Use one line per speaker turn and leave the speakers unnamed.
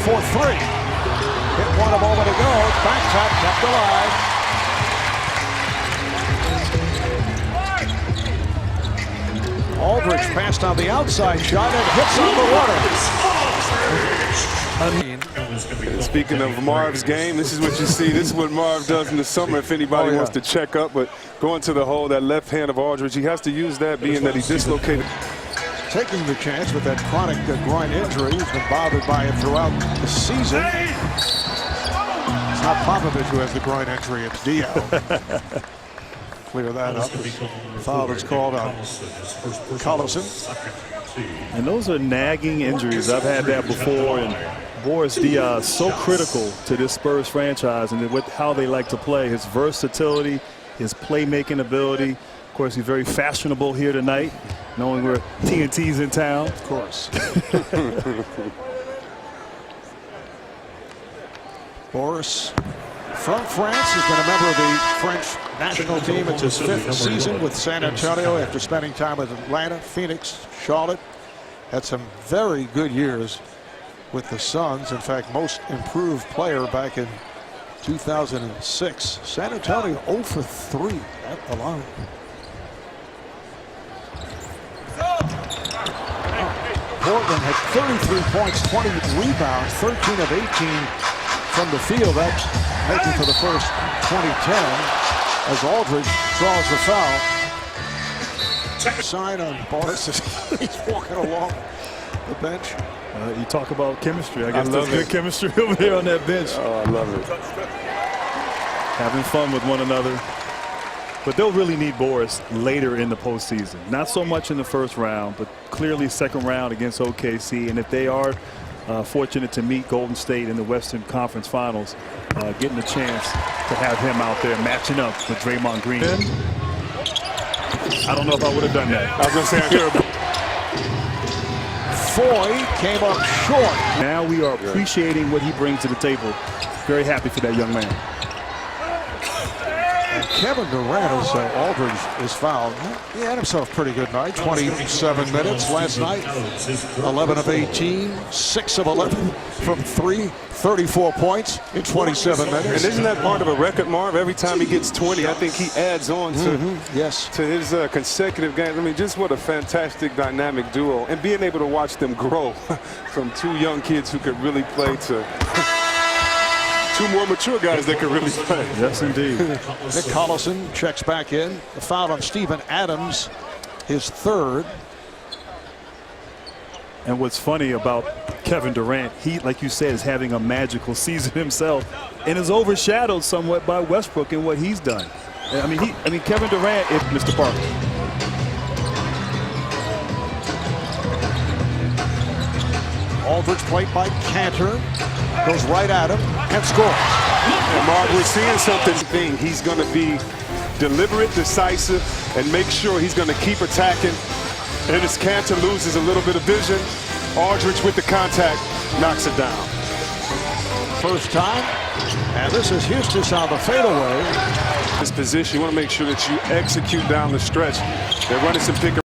for three. Hit one a moment ago. Back top kept alive. Aldridge passed on the outside shot and hits on the water.
Speaking of Marv's game, this is what you see. This is what Marv does in the summer if anybody wants to check up. But going to the hole, that left hand of Aldridge, he has to use that, being that he dislocated.
Taking the chance with that chronic groin injury. He's been bothered by it throughout the season. It's not Popovich who has the groin injury, it's Diaw. Clear that up. Foul is called on Collison.
And those are nagging injuries. I've had that before. And Boris Diaw is so critical to this Spurs franchise and with how they like to play. His versatility, his playmaking ability. Of course, he's very fashionable here tonight, knowing we're TNT's in town.
Of course. Boris from France has been a member of the French national team. It's his 5th season with San Antonio after spending time with Atlanta, Phoenix, Charlotte. Had some very good years with the Suns. In fact, most improved player back in 2006. San Antonio 0 for 3 at the line. Portland had 33 points, 20 rebounds, 13 of 18 from the field. That's making for the first 2010 as Aldridge draws the foul. Sign on Boris as he's walking along the bench.
You talk about chemistry. I guess there's good chemistry over there on that bench.
Oh, I love it.
Having fun with one another. But they'll really need Boris later in the postseason. Not so much in the first round, but clearly second round against OKC. And if they are fortunate to meet Golden State in the Western Conference Finals, getting a chance to have him out there matching up with Draymond Green. I don't know if I would have done that.
I was going to say, I could have.
Foy came up short.
Now we are appreciating what he brings to the table. Very happy for that young man.
And Kevin Durant, as Aldridge is fouled. He had himself a pretty good night. 27 minutes last night. 11 of 18, 6 of 11 from 3, 34 points in 27 minutes.
And isn't that part of a record, Marv? Every time he gets 20, I think he adds on to, to his consecutive games. I mean, just what a fantastic dynamic duo. And being able to watch them grow from 2 young kids who could really play to 2 more mature guys that could really play.
Yes, indeed.
Nick Collison checks back in. The foul on Steven Adams, his 3rd.
And what's funny about Kevin Durant, he, like you said, is having a magical season himself and is overshadowed somewhat by Westbrook and what he's done. I mean, Kevin Durant is Mr. Parker.
Aldridge played by Cantor. Goes right at him and scores.
And Marv, we're seeing something. He's going to be deliberate, decisive, and make sure he's going to keep attacking. And as Cantor loses a little bit of vision, Aldridge with the contact knocks it down.
First time, and this is Houston on the fadeaway.
This position, you want to make sure that you execute down the stretch. They're running some pick